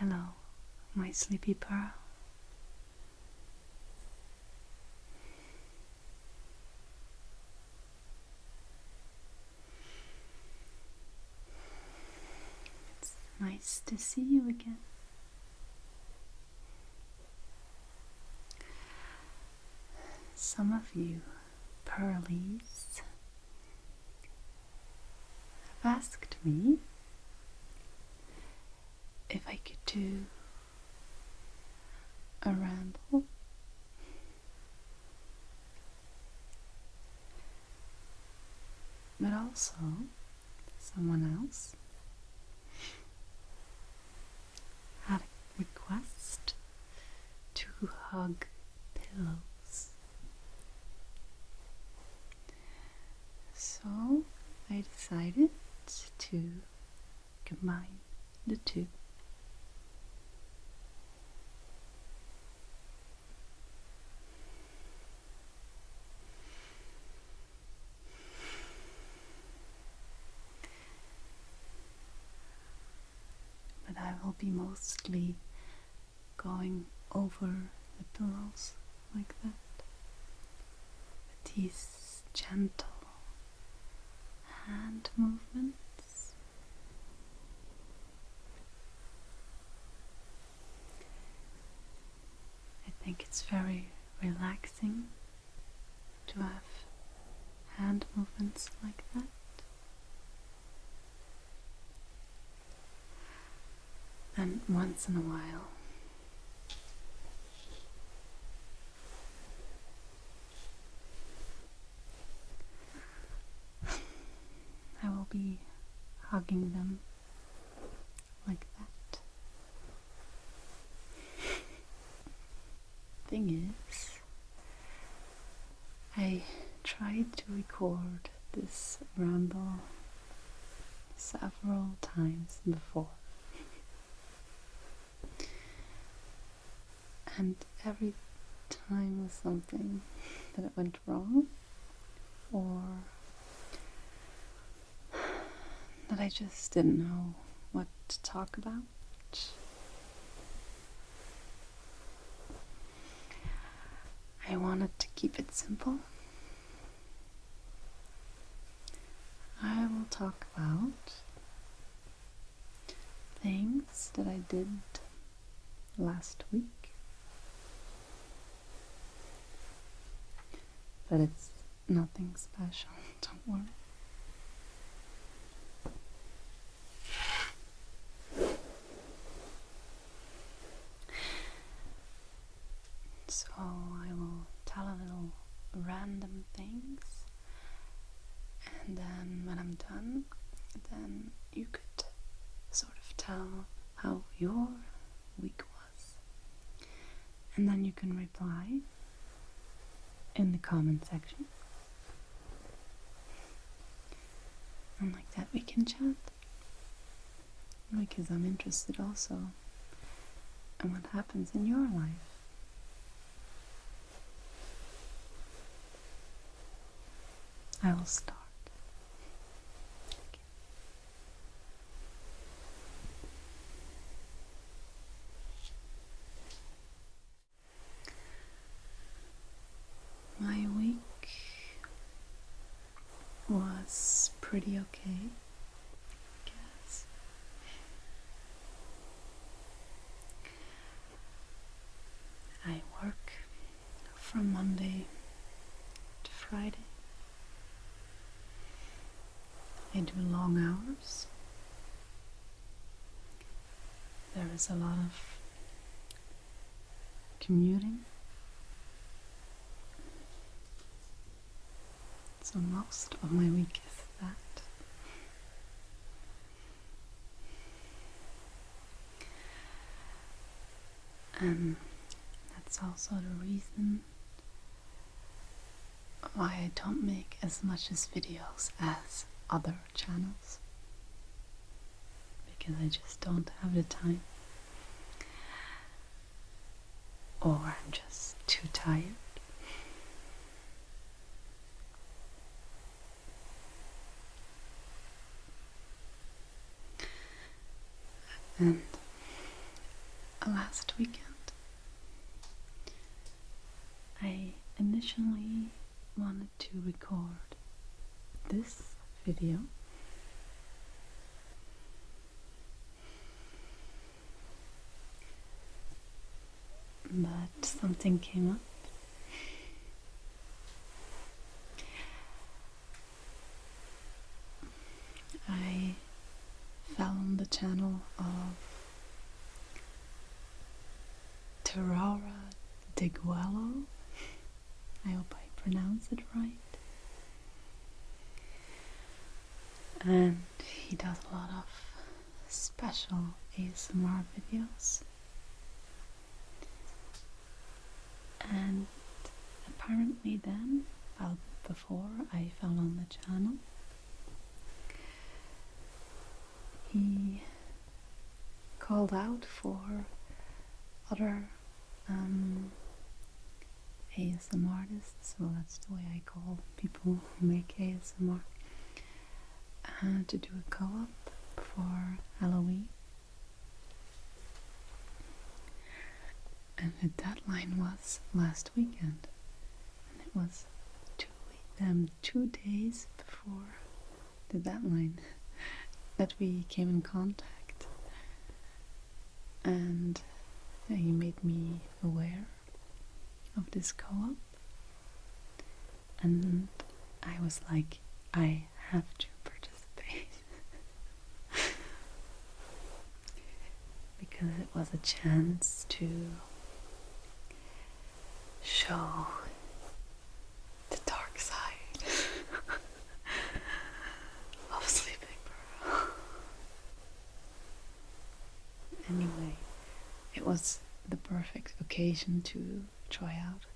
Hello, my sleepy pearl. It's nice to see you again. Some of you pearlies have asked me if I could do a ramble. But also, someone else had a request to hug pillows. So I decided to combine the two. But I will be mostly going over the pillows like that, with these gentle hand movements. I think it's very relaxing to have hand movements like that. And once in a while, I will be hugging them like that. Thing is, I tried to record this ramble several times before. And every time was something that it went wrong, or that I just didn't know what to talk about. I wanted to keep it simple. I will talk about things that I did last week. But it's nothing special, don't worry. So I will tell a little random things, and then when I'm done, then you could sort of tell how your week was. And then you can reply in the comment section, and like that we can chat, because I'm interested also in what happens in your life. I will start. Okay. My week was pretty okay, I guess. I work from Monday to Friday. I do long hours. There is a lot of commuting. So most of my week is that. And that's also the reason why I don't make as much as videos as other channels, because I just don't have the time, or I'm just too tired. And last weekend. I initially wanted to record this video, but something came up. I fell on the channel of TirarADeguello. I hope I pronounce it right. And he does a lot of special ASMR videos. And apparently then, well, before I fell on the channel, he called out for other ASMR artists, so that's the way I call people who make ASMR, to do a co-op for Halloween. And the deadline was last weekend, and it was 2 days before the deadline that we came in contact, and he made me aware of this co-op, and I was like, I have to participate because it was a chance to show the dark side of Sleeping Pearl. Anyway, it was the perfect occasion to try out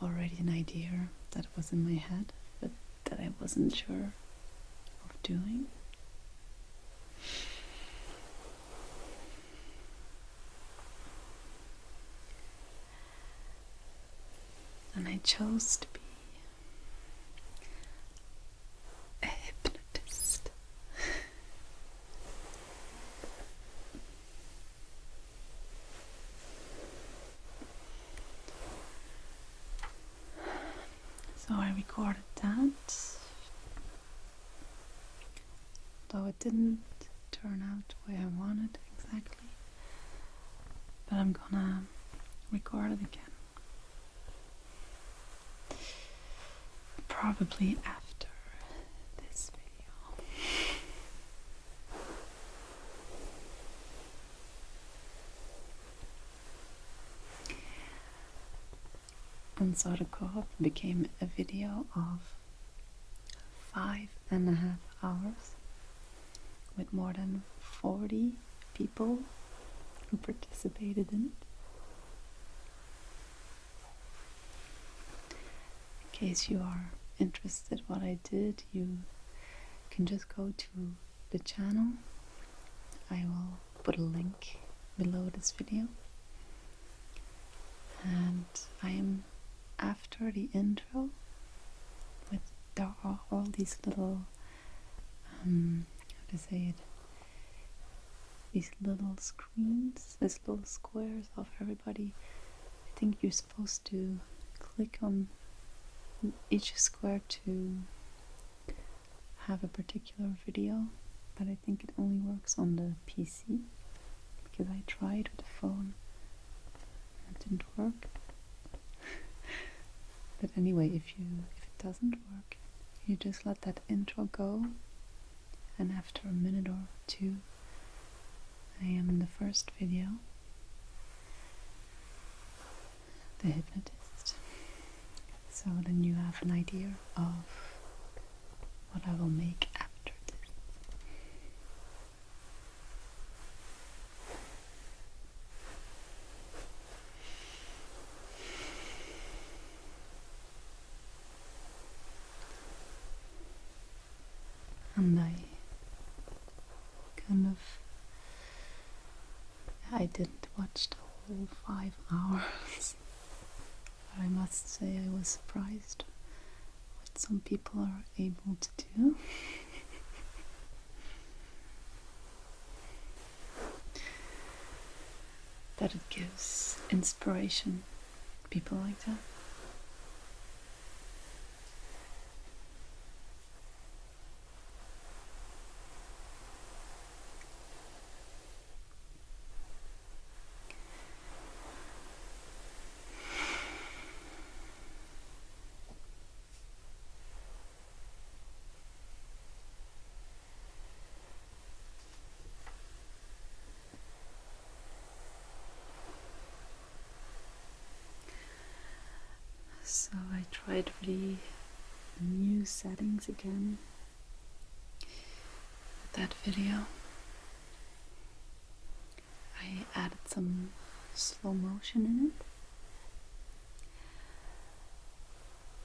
already an idea that was in my head, but that I wasn't sure of doing. And I chose to be a hypnotist. So I recorded that, though it didn't turn out the way I wanted exactly, but I'm gonna record it again. Probably after this video. And so the co-op became a video of 5.5 hours with more than 40 people who participated in it. In case you are interested what I did, you can just go to the channel. I will put a link below this video, and I am after the intro with there are all these little how to say it, these little screens, these little squares of everybody. I think you're supposed to click on each square to have a particular video, but I think it only works on the PC because I tried with the phone and it didn't work. But anyway, if it doesn't work, you just let that intro go, and after a minute or two I am in the first video, the hypnotist. So then you have an idea of what I will make after this. And I didn't watch the whole 5 hours, but I must say I was surprised what some people are able to do. that it gives inspiration. People like that. So I tried the new settings again with that video. I added some slow motion in it,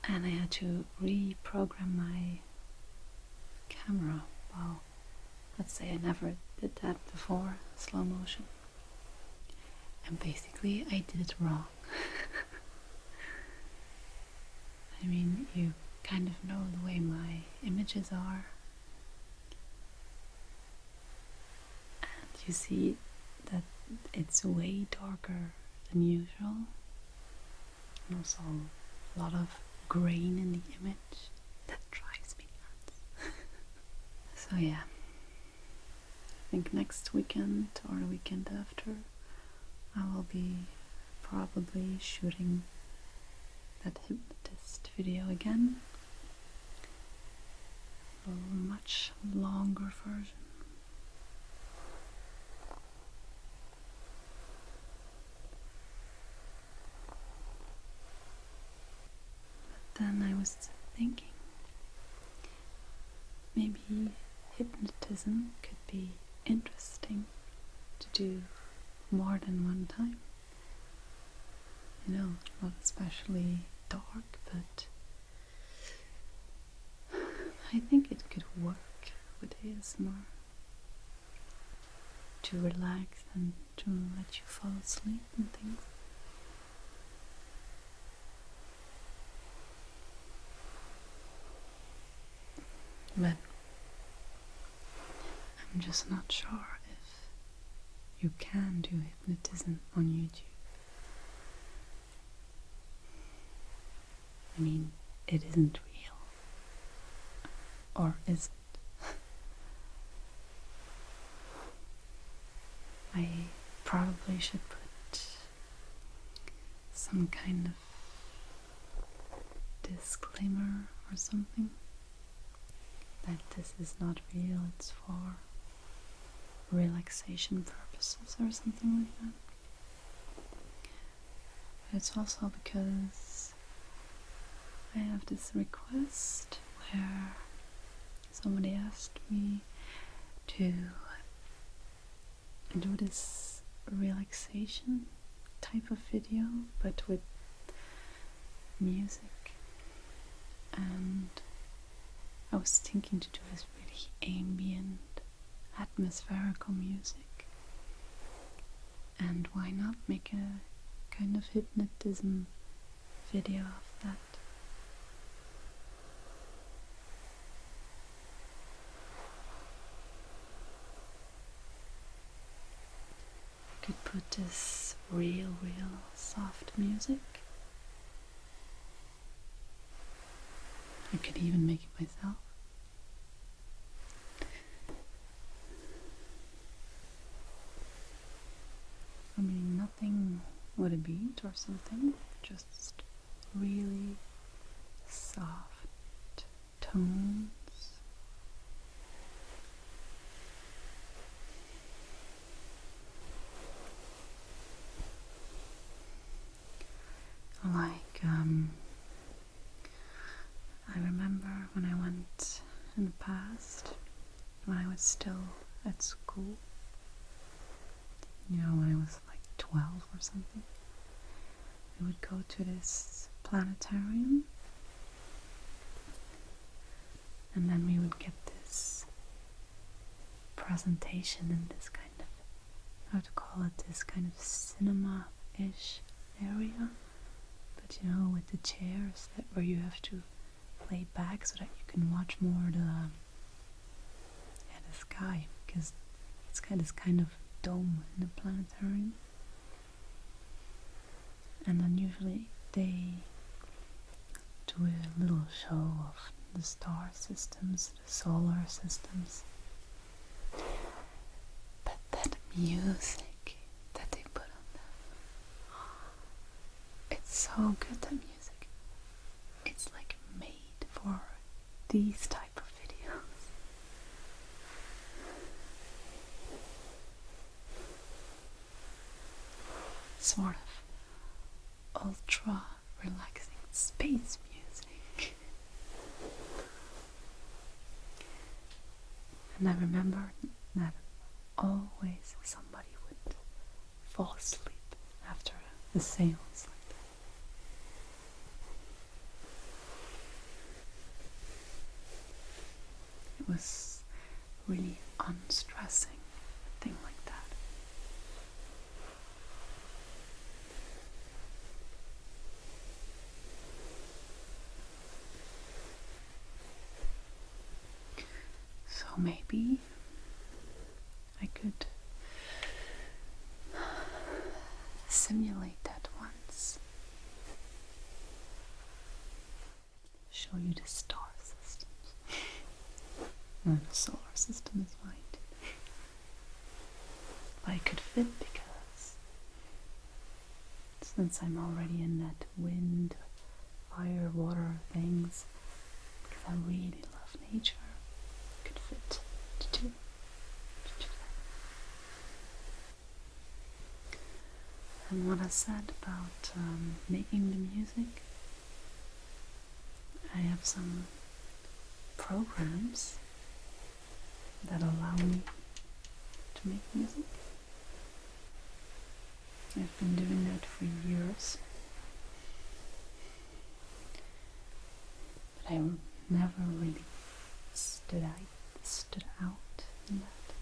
and I had to reprogram my camera. Well, let's say I never did that before, slow motion. And basically I did it wrong. I mean, you kind of know the way my images are, and you see that it's way darker than usual, and also a lot of grain in the image that drives me nuts. So yeah, I think next weekend or the weekend after I will be probably shooting that hypnotist video again, a much longer version. But then I was thinking maybe hypnotism could be interesting to do more than one time. You know, not especially dark, but I think it could work with ASMR to relax and to let you fall asleep and things. But I'm just not sure if you can do hypnotism on YouTube. I mean, it isn't real. Or is it? I probably should put some kind of disclaimer or something that this is not real, it's for relaxation purposes or something like that. But it's also because I have this request where somebody asked me to do this relaxation type of video, but with music. And I was thinking to do this really ambient, atmospherical music. And why not make a kind of hypnotism video of that? I could put this real soft music. I could even make it myself. I mean, nothing with a beat or something, just really soft tones. Like, I remember when I went in the past, when I was still at school, you know, when I was like 12 or something, we would go to this planetarium, and then we would get this presentation in this kind of, how to call it, this kind of cinema-ish area, but you know, with the chairs that where you have to lay back so that you can watch more the sky, because it's got this kind of dome in the planetarium. And then usually they do a little show of the star systems, the solar systems. But that music that they put on them, it's so good, that music. It's like made for these type of videos. Sort of ultra relaxing space music. And I remember that always somebody would fall asleep after a seance like that. It was really unstressing, a thing like that. So maybe I could simulate that once. Show you the star systems. And the solar system is fine too. But I could fit because since I'm already in that wind, fire, water things, because I really love nature, I could fit to do that. And what I said about making the music, I have some programs that allow me to make music. I've been doing that for years, but I never really stood out in that.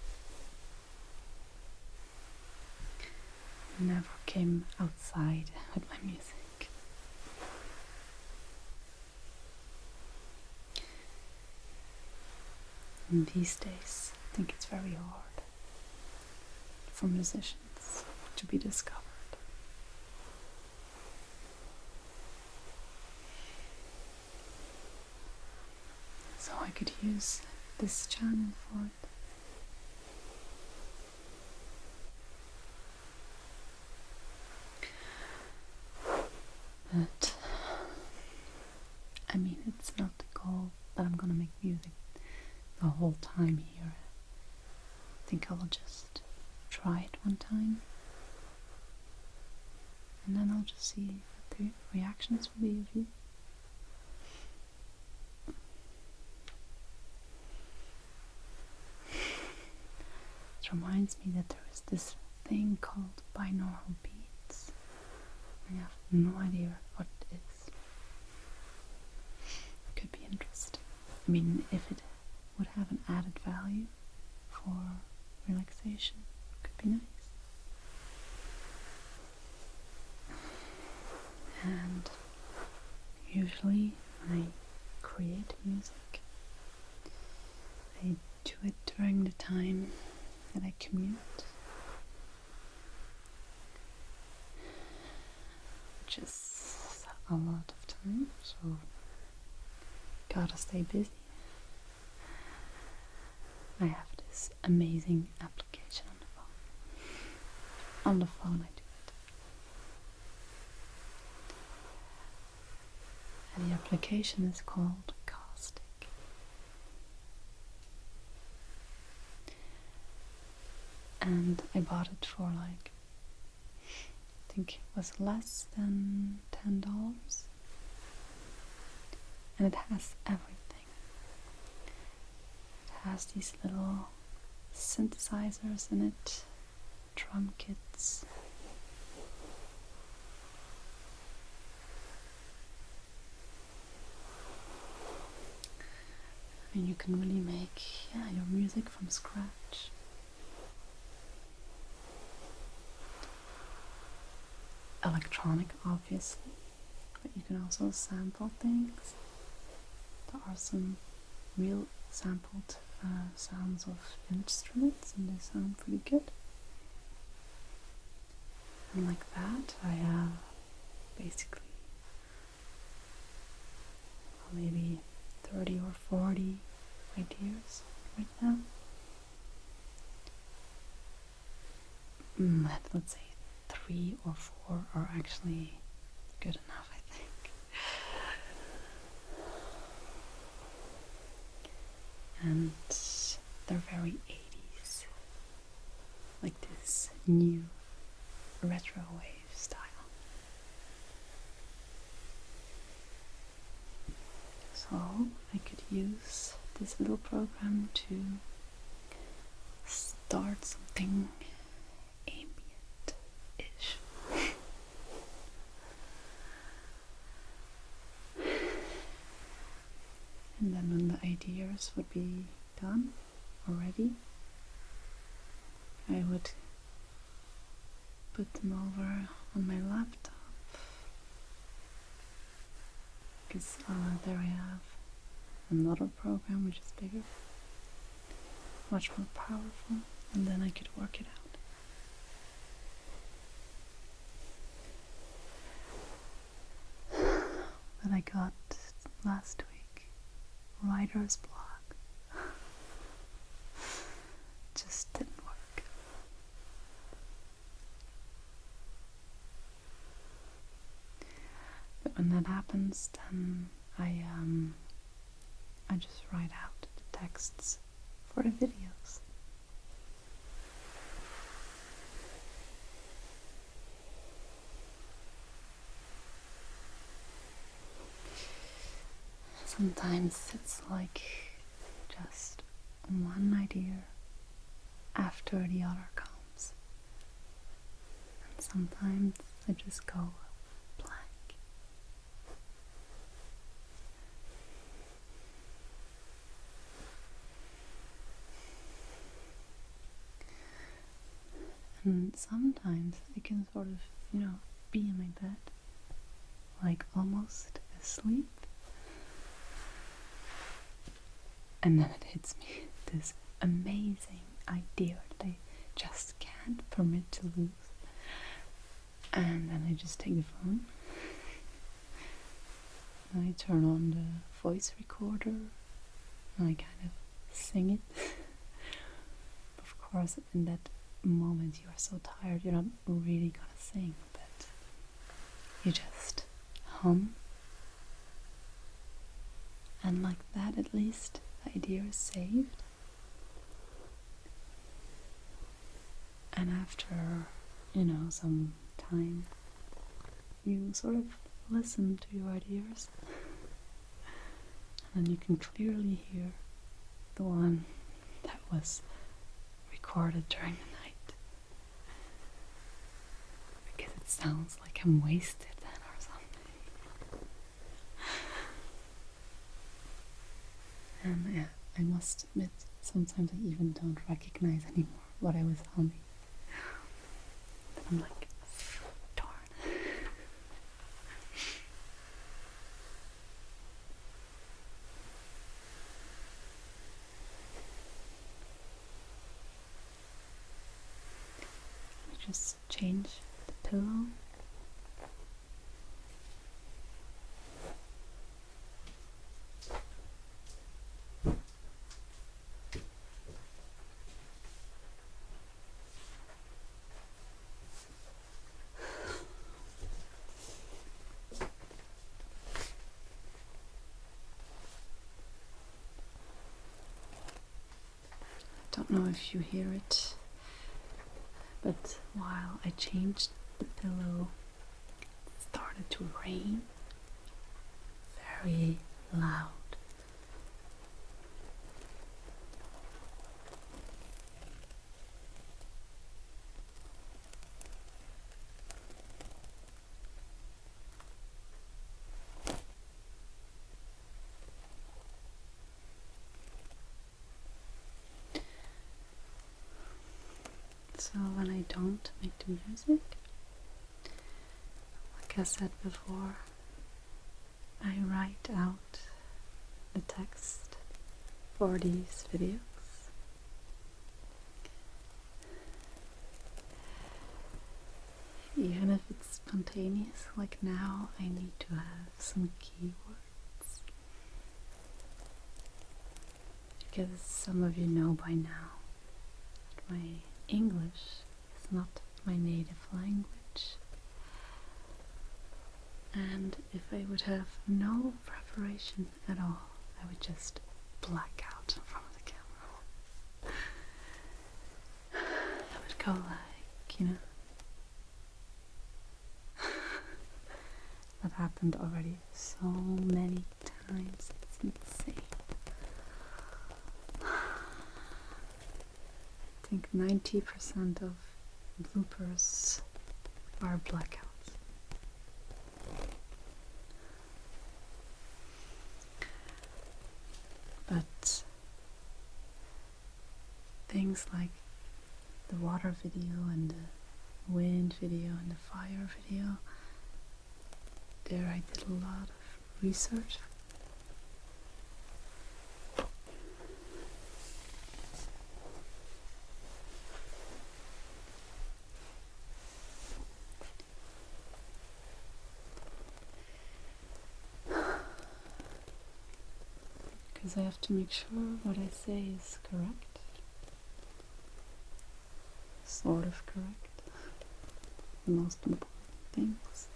I never came outside with my music. And these days, I think it's very hard for musicians to be discovered. So I could use this channel for it. But I mean, it's not the goal that I'm gonna make music the whole time here. I think I'll just try it one time, and then I'll just see what the reactions will be of you. It reminds me that there is this thing called binaural beats. I have no idea what it is. It could be interesting. I mean, if it would have an added value for relaxation, it could be nice. And usually when I create music, I do it during the time that I commute, which is a lot of time, so gotta stay busy. I have this amazing application on the phone. On the phone I do it. And the application is called Caustic. And I bought it for like, I think it was less than $10. And it has everything. It has these little synthesizers in it, drum kits. And you can really make your music from scratch. Electronic, obviously, but you can also sample things. There are some real sampled sounds of instruments, and they sound pretty good. And like that, I have basically maybe 30 or 40 ideas right now. Let's say 3 or 4 are actually good enough, I think. And they're very 80s, like this new retro wave style. So I could use this little program to start something ambient-ish. And then when the ideas would be done already, I would put them over on my laptop, because there I have another program which is bigger, much more powerful, and then I could work it out. But I got last week writer's block. Just didn't work. But when that happens, then I just write out the texts for the videos. Sometimes it's like just one idea after the other comes, and sometimes I just go blank. And sometimes I can sort of, be in my bed, like almost asleep, and then it hits me, this amazing idea that I just can't permit to lose. And then I just take the phone, and I turn on the voice recorder, and I kind of sing it. Of course, in that moment you are so tired, you're not really gonna sing, but you just hum, and like that at least the idea is saved. And after, some time, you sort of listen to your ideas, and then you can clearly hear the one that was recorded during the night, because it sounds like I'm wasted then or something. And yeah, I must admit, sometimes I even don't recognize anymore what I was humming. I'm like, darn. Just change the pillow. I don't know if you hear it, but while I changed the pillow, it started to rain very loud. So when I don't make the music, like I said before, I write out the text for these videos. even if it's spontaneous, like now I need to have some keywords. Because some of you know by now that my English is not my native language. And if I would have no preparation at all, I would just black out in front of the camera. I would go like, you know. That happened already so many times, it's insane. I think 90% of bloopers are blackouts. But things like the water video and the wind video and the fire video, there I did a lot of research. Because I have to make sure what I say is correct. Sort of correct. The most important things.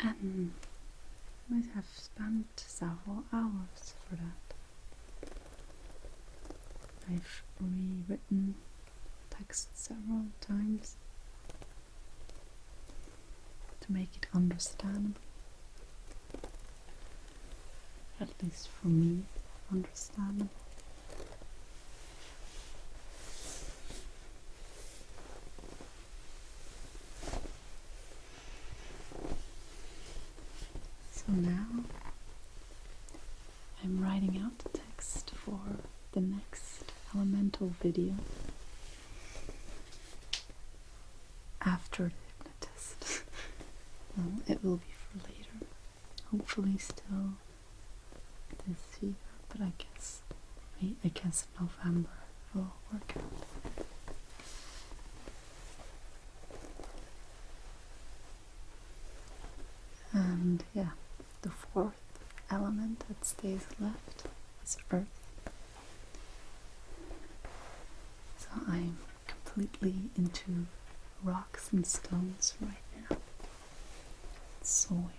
And I have spent several hours for that. I've rewritten text several times to make it understandable. At least for me, understandable. So now I'm writing out the text for the next elemental video after the hypnotist. Well, it will be for later. Hopefully still this year, but I guess November will work out. And yeah, the fourth element that stays left is earth. So I'm completely into rocks and stones right now. Soil.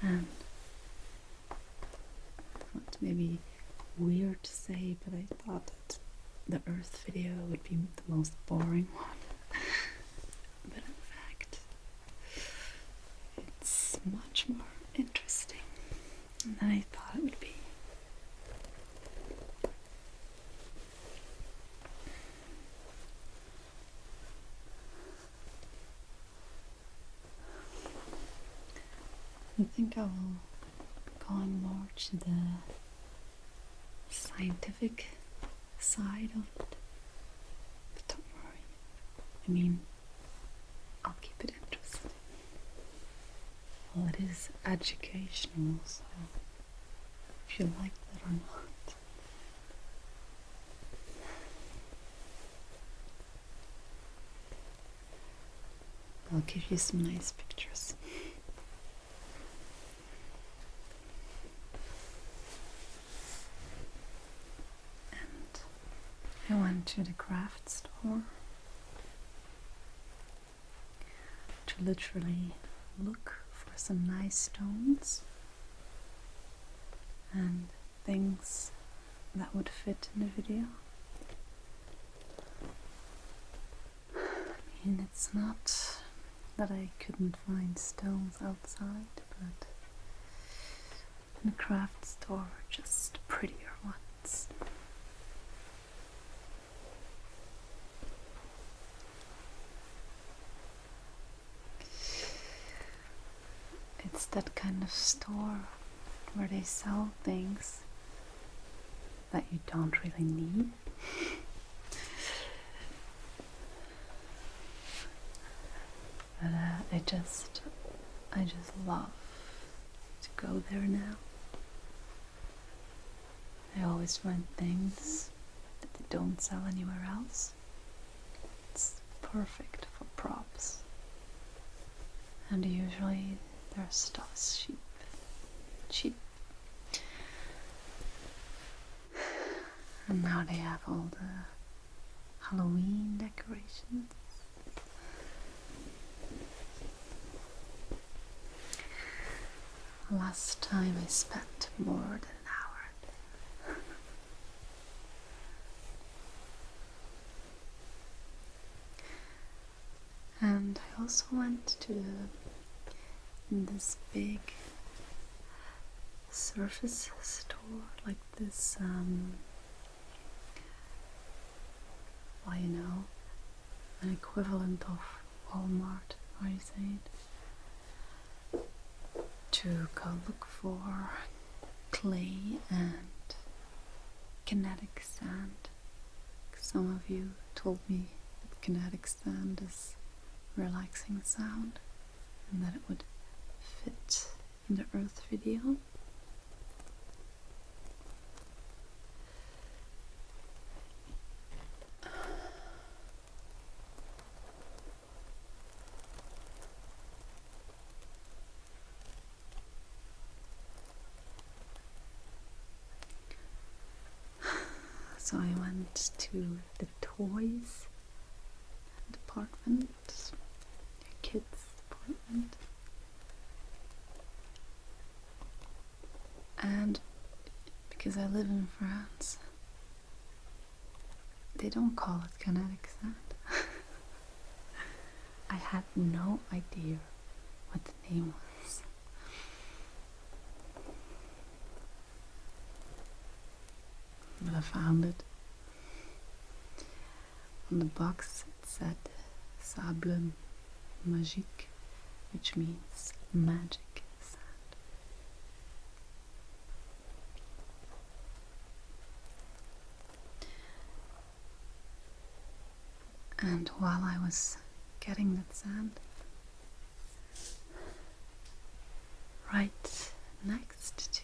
And what's maybe weird to say, but I thought that the earth video would be the most boring one. But in fact, it's much more interesting than I thought it would be. I think I will go more to the scientific side of it. But don't worry. I mean, I'll keep it interesting. Well, it is educational, so if you like that or not. I'll give you some nice pictures. I went to the craft store to literally look for some nice stones and things that would fit in the video. I mean, it's not that I couldn't find stones outside, but in the craft store, just prettier ones. It's that kind of store where they sell things that you don't really need. I just love to go there now. I always find things that they don't sell anywhere else. It's perfect for props. And usually their stuff's cheap. And now they have all the Halloween decorations. Last time I spent more than an hour. And I also went to this big surface store, like this, well, you know, an equivalent of Walmart, how you say it, to go look for clay and kinetic sand. Some of you told me that kinetic sand is relaxing sound and that it would fit in the earth video. So I went to the toys department, kids department, and because I live in France, they don't call it kinetic sand. I had no idea what the name was. But I found it. On the box it said Sable Magique, which means magic sand. And while I was getting that sand, right next to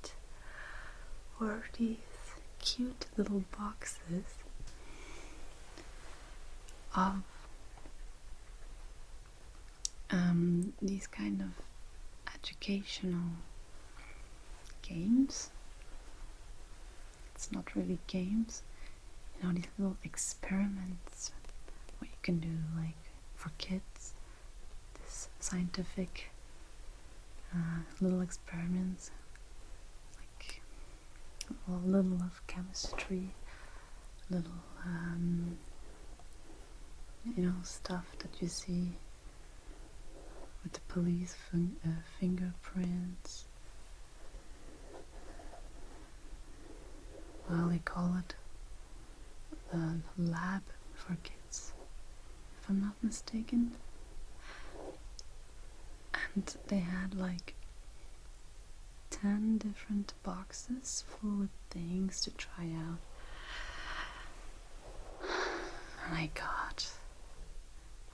it were these cute little boxes of these kind of educational games. It's not really games, you know, these little experiments, what you can do, like for kids, this scientific little experiments, like a little of chemistry, little you know, stuff that you see with the police fingerprints. Well, they call it the lab for kids, if I'm not mistaken. And they had like 10 different boxes full of things to try out. And I got,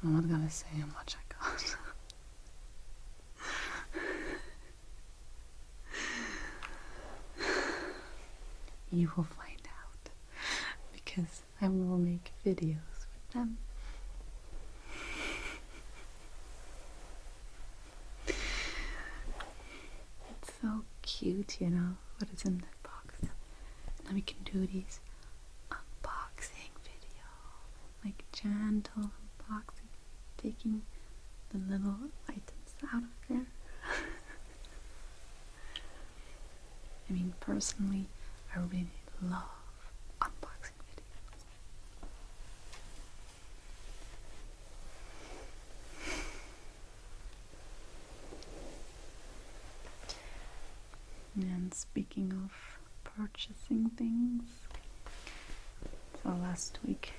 I'm not gonna say how much I got. You will find out, because I will make videos with them. It's so cute, you know, what is in that box. And then we can do these unboxing videos, like gentle unboxing, taking the little items out of there. I mean, personally, I really love unboxing videos. And speaking of purchasing things, so last week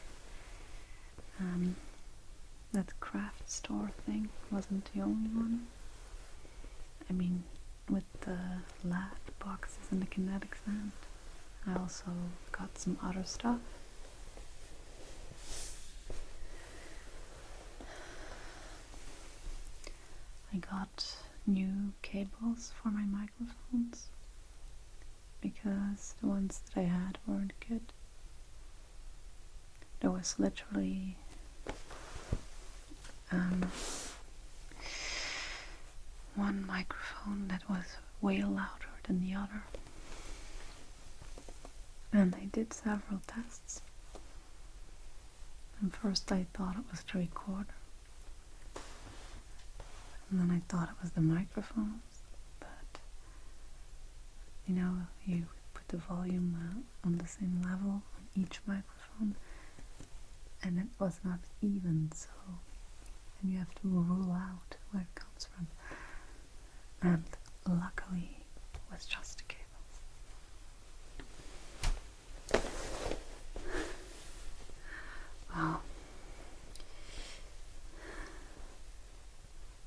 that craft store thing wasn't the only one. I mean, with the lab boxes and the kinetic sand, I also got some other stuff. got new cables for my microphones because the ones that I had weren't good. There was literally one microphone that was way louder than the other, and I did several tests, and first I thought it was the recorder, and then I thought it was the microphones, but you know, you put the volume on the same level on each microphone and it was not even, so and you have to rule out where it comes from, and luckily it was just the cables. Wow,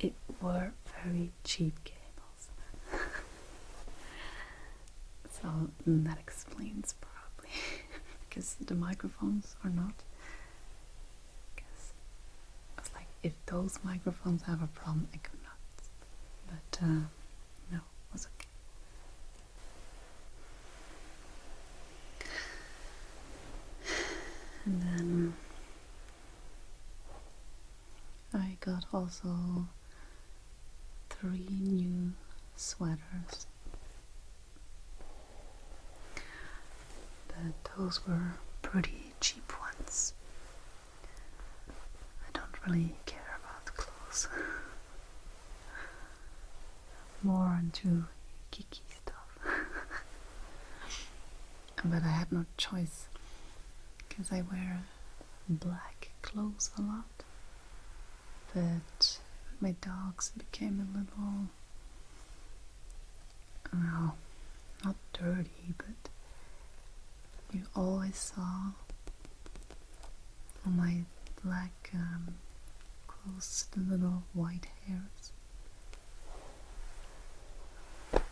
it were very cheap cables. So that explains probably because the microphones are not. Because I was like, if those microphones have a problem, I could not. But no, it was okay. And then I got also 3 new sweaters, but those were pretty cheap ones. I don't really care about clothes. More into geeky stuff. But I had no choice because I wear black clothes a lot. But my dogs became a little, well, not dirty, but you always saw on my black clothes the little white hairs. So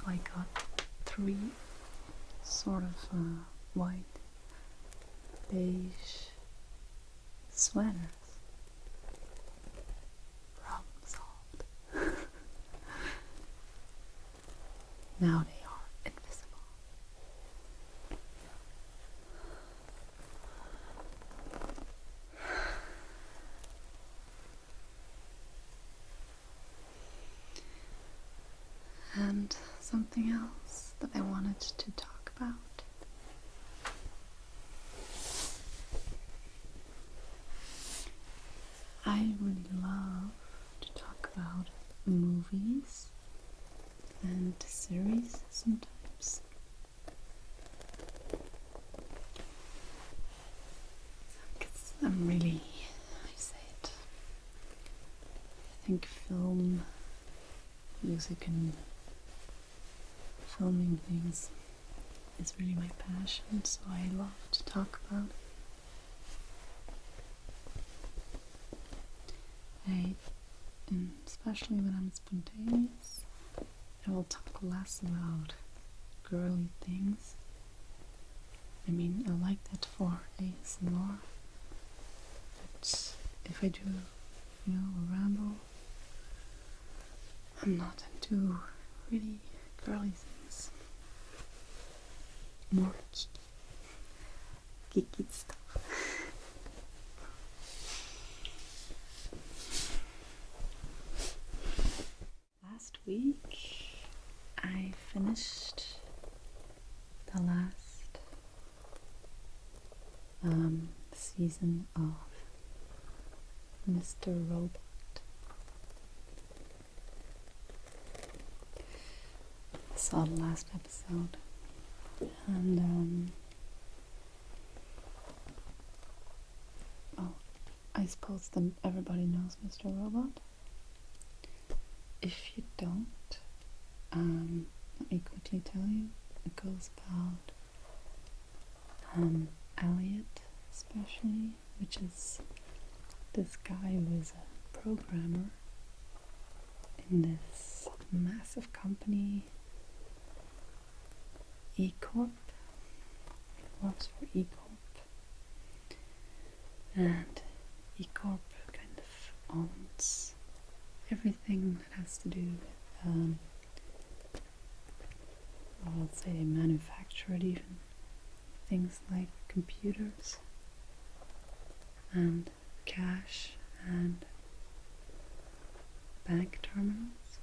I got 3 sort of white, beige sweaters. Problem solved. Now they are invisible. And something else that I wanted to talk about. I really love to talk about movies and series sometimes. Because I'm really, I say it, I think film, music and filming things is really my passion, so I love to talk about it. And especially when I'm spontaneous, I will talk less about girly things. I mean, I like that for ASMR, but if I do, you know, a ramble, I'm not into really girly things. More geeky stuff. Last week I finished the last season of Mr. Robot. I saw the last episode, and I suppose everybody knows Mr. Robot. If you don't, let me quickly tell you. It goes about Elliot, especially, which is this guy who is a programmer in this massive company, E-Corp. He works for E-Corp, and E-Corp kind of owns everything that has to do with, well, let's say they manufacture it even, things like computers and cash and bank terminals.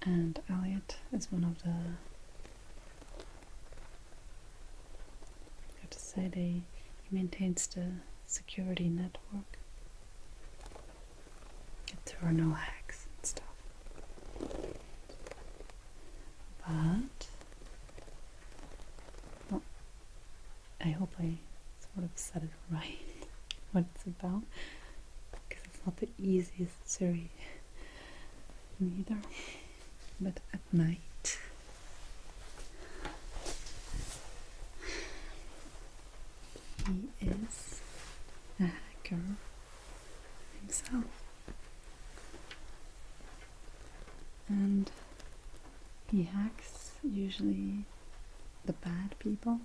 And Elliot is one of the, I have to say, he maintains the security network. There are no hacks and stuff. But, well, I hope I sort of said it right, what it's about, because it's not the easiest series neither. But at night, he is a hacker himself. And he hacks usually the bad people,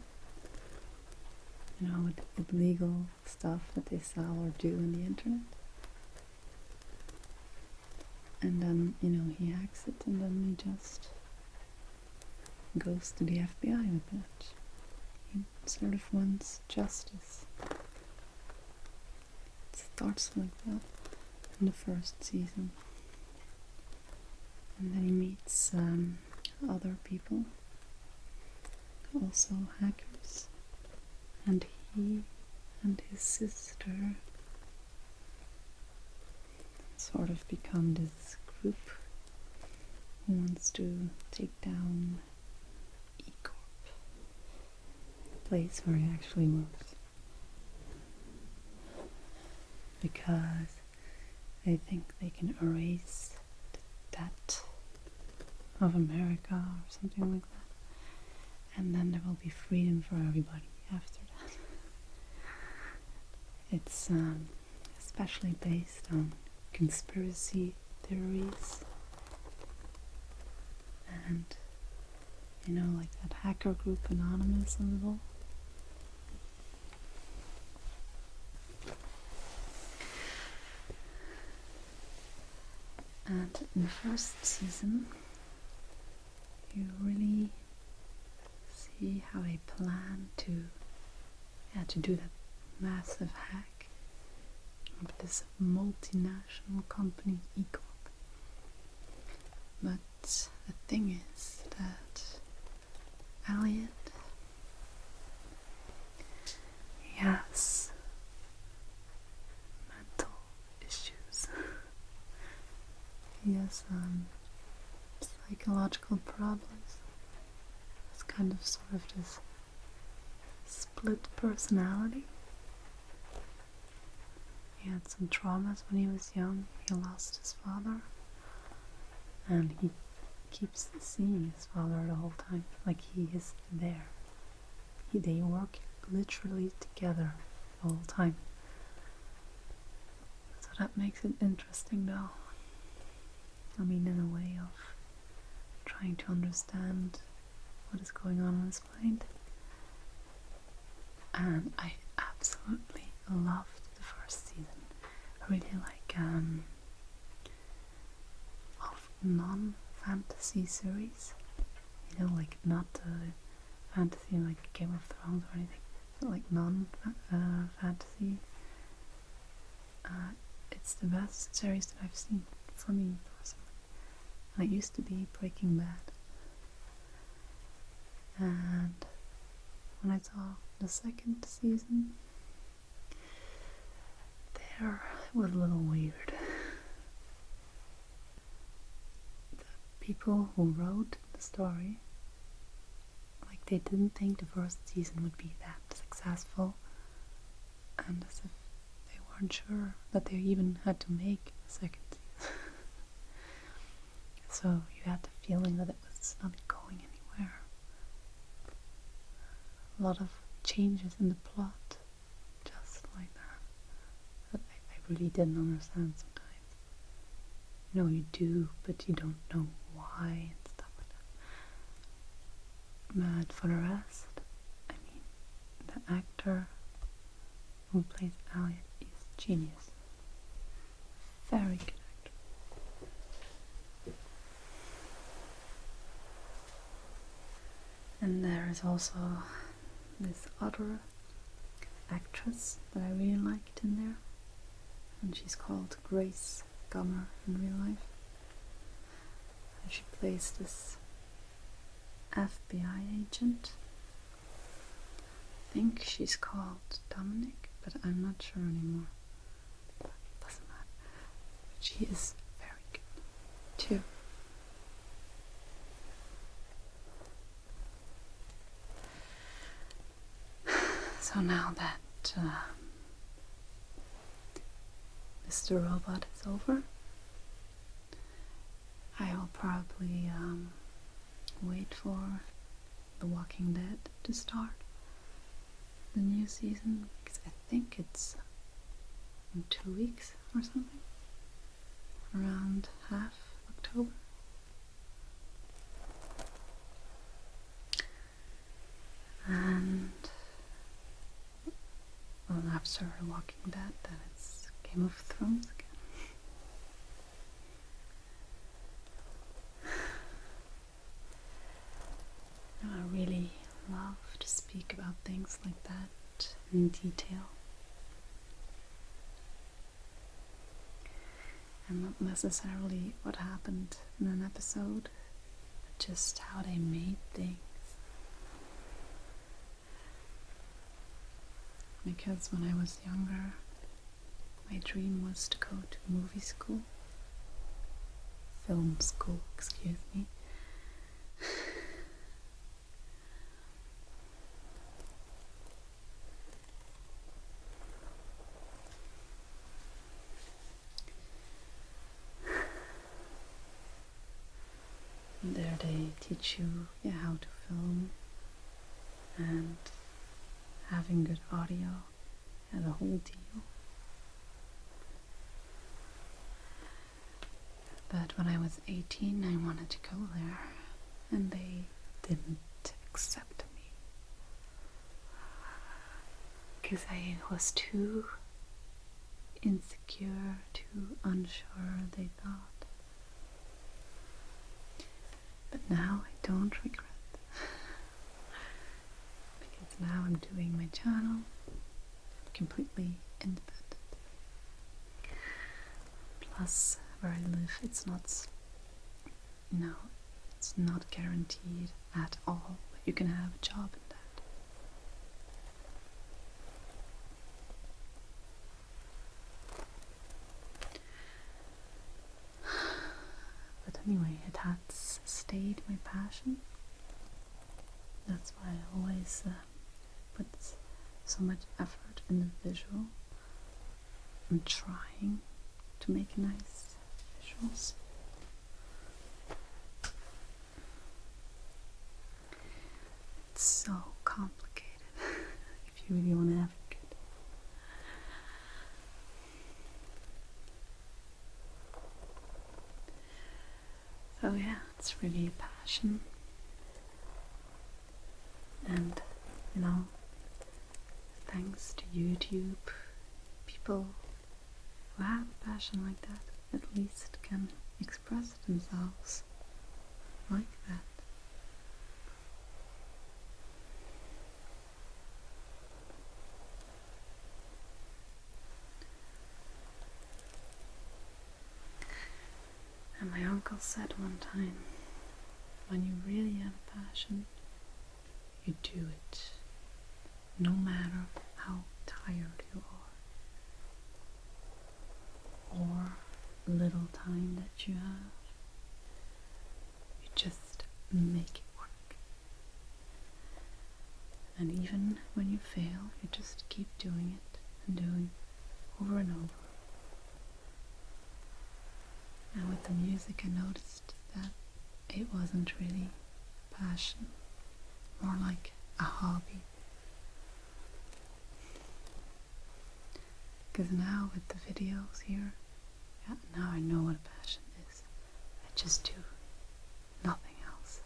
you know, with illegal stuff that they sell or do on the internet. And then, you know, he hacks it and then he just goes to the FBI with it. He sort of wants justice. It starts like that in the first season. And then he meets other people, also hackers, and he and his sister sort of become this group who wants to take down E-Corp, the place where he actually works, because they think they can erase the debt of America or something like that, and then there will be freedom for everybody after that. It's especially based on conspiracy theories and, you know, like that hacker group Anonymous a little. And in the first season, you really see how they plan to do that massive hack of this multinational company, E-Corp. But the thing is that Elliot, he has mental issues. He has psychological problems. It's kind of sort of this split personality. He had some traumas when he was young. He lost his father, and he keeps seeing his father the whole time, like he is there. They work literally together the whole time. So that makes it interesting, though. I mean, in a way of trying to understand what is going on in his mind. And I absolutely loved the first season. I really like of non-fantasy series. You know, like not fantasy like Game of Thrones or anything, but like non-fantasy. It's the best series that I've seen for me personally. And it used to be Breaking Bad. And when I saw the second season, there it was a little weird. The people who wrote the story, like, they didn't think the first season would be that successful, and as if they weren't sure that they even had to make a second season. So you had the feeling that it was not going anywhere. A lot of changes in the plot, just like that I really didn't understand sometimes. You know, you do, but you don't know why and stuff like that. But for the rest, I mean, the actor who plays Elliot is genius. Very good actor. And there is also this other actress that I really liked in there, and she's called Grace Gummer in real life. And she plays this FBI agent. I think she's called Dominic, but I'm not sure anymore. Doesn't matter. But she is very good too. So now that Mr. Robot is over, I will probably wait for The Walking Dead to start the new season, because I think it's in 2 weeks or something, around half October. And well, after Walking Dead, then it's Game of Thrones again. I really love to speak about things like that in detail, and not necessarily what happened in an episode, but just how they made things. Because when I was younger, my dream was to go to movie school. Film school, excuse me. There they teach you how to film, and having good audio and the whole deal. But when I was 18, I wanted to go there, and they didn't accept me because I was too insecure, too unsure, they thought. But now I don't regret, because now I'm doing my channel completely independent. Plus, where I live, it's not, it's not guaranteed at all that you can have a job in that. But anyway, it has stayed my passion. That's why I always put so much effort in the visual and trying to make nice visuals. It's so complicated if you really want to have it good. So yeah, it's really a passion. And thanks to YouTube, people who have a passion like that at least can express themselves like that. And my uncle said one time, when you really have a passion, you do it, no matter how tired you are, or little time that you have. You just make it work. And even when you fail, you just keep doing it and doing it over and over. And with the music, I noticed that it wasn't really passion, more like a hobby. Because now with the videos here, now I know what a passion is. I just do nothing else.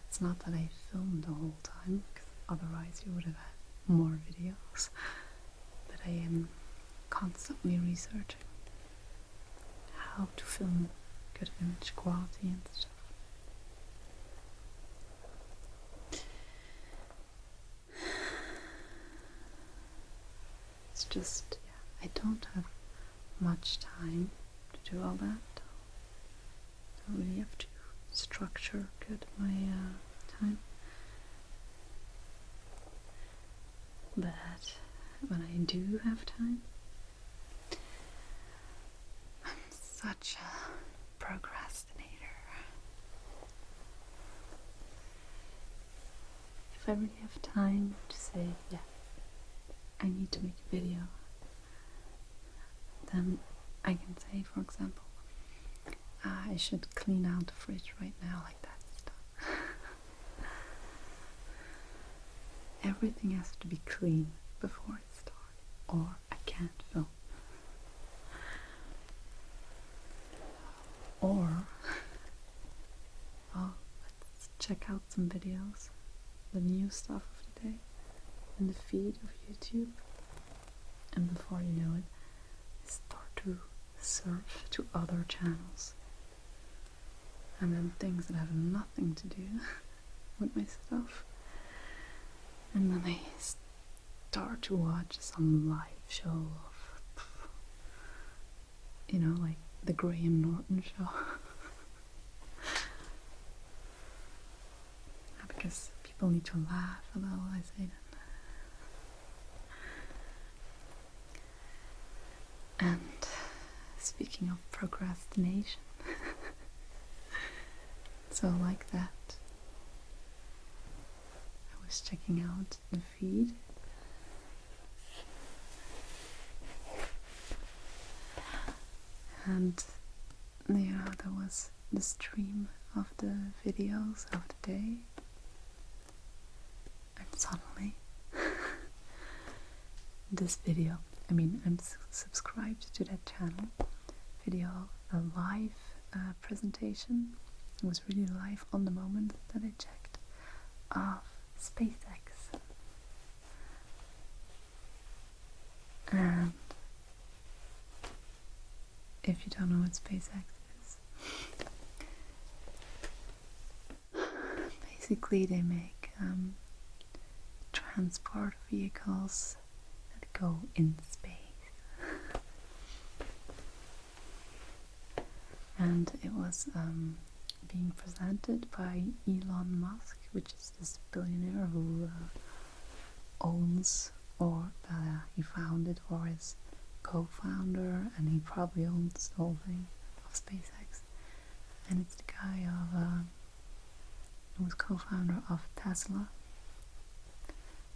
It's not that I filmed the whole time, because otherwise you would have had more videos. But I am constantly researching how to film good image quality and stuff. It's just, yeah, I don't have much time to do all that. I don't really have to structure good my time. But when I do have time, I'm such a procrastinator. If I really have time to say, yeah, I need to make a video, then I can say, for example, I should clean out the fridge right now, like that stuff. Everything has to be clean before I start, or I can't film. Or, oh, let's check out some videos, the new stuff of the day, in the feed of YouTube, and before you know it, I start to surf to other channels, and then things that have nothing to do with my stuff, and then I start to watch some live show of, you know, like the Graham Norton show. Because people need to laugh at all I say that. And speaking of procrastination, so like that, I was checking out the feed, and yeah, there was the stream of the videos of the day, and suddenly this video, I mean, I'm subscribed to that channel, video, a live presentation. It was really live on the moment that I checked, of SpaceX. And if you don't know what SpaceX is, basically they make transport vehicles that go in space. And it was being presented by Elon Musk, which is this billionaire who owns, or he founded, or is co-founder, and he probably owns the whole thing of SpaceX. And it's the guy of who was co-founder of Tesla.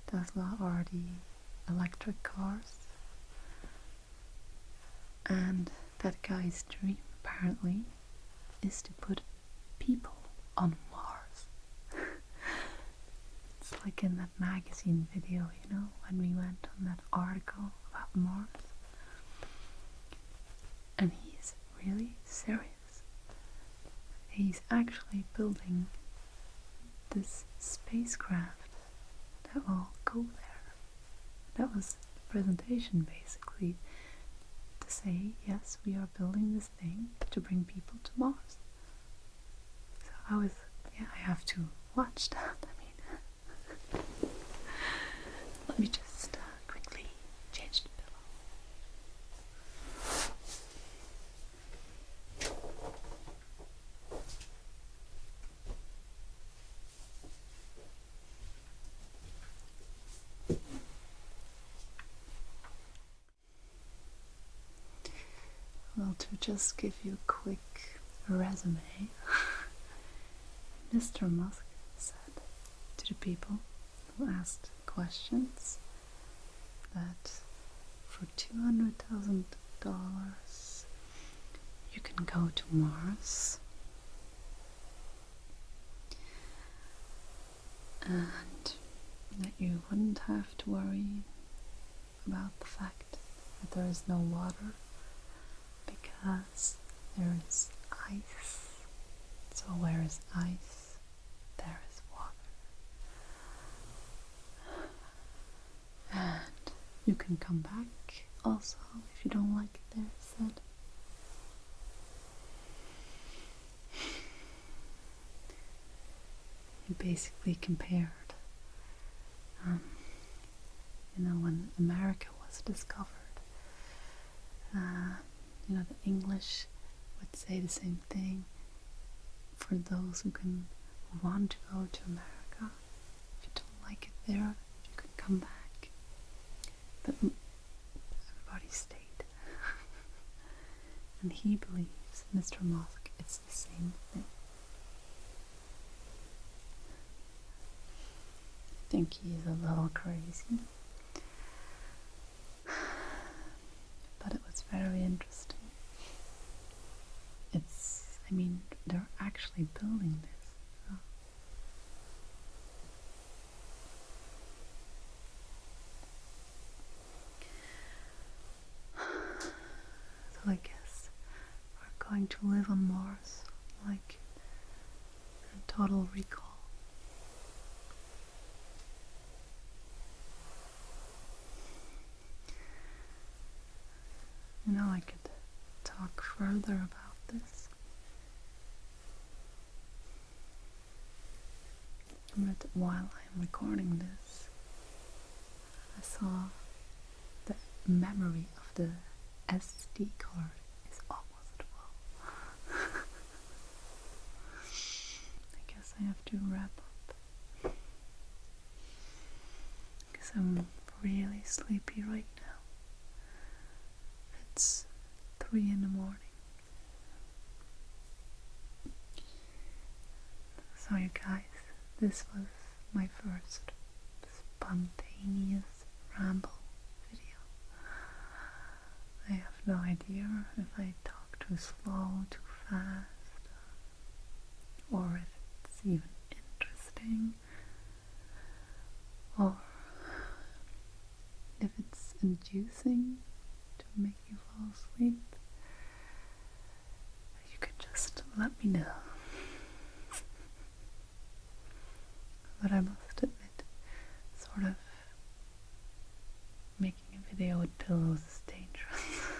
Tesla are the electric cars, and that guy's dream apparently is to put people on Mars. It's like in that magazine video, you know, when we went on that article about Mars. And he's really serious. He's actually building this spacecraft that will go there. That was the presentation, basically, to say, yes, we are building this thing to bring people to Mars. So I was, yeah, I have to watch that. I mean, let me just quickly change the pillow. Well, to just give you a quick resume, Mr. Musk said to the people who asked questions that for $200,000 you can go to Mars, and that you wouldn't have to worry about the fact that there is no water, because there is ice. So where is ice, there is water. And you can come back also, if you don't like it there, said. He basically compared, when America was discovered, the English would say the same thing for those who want to go to America. If you don't like it there, you can come back. But everybody stayed. And he believes, Mr. Musk, it's the same thing. I think he's a little crazy. But it was very interesting. They're actually building this. So I guess we're going to live on Mars, like in Total Recall. I could talk further about this. But while I'm recording this, I saw the memory of the SD card is almost full. I guess I have to wrap up. Because I'm really sleepy right now. It's 3 in the morning. So you guys, this was my first spontaneous ramble video. I have no idea if I talk too slow, too fast, or if it's even interesting, or if it's inducing to make you fall asleep. You can just let me know. But I must admit, sort of making a video with pillows is dangerous.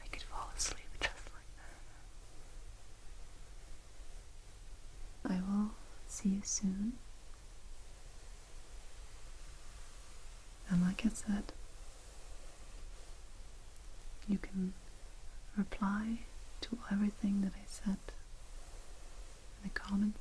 I could fall asleep just like that. I will see you soon. And like I said, you can reply to everything that I said in the comment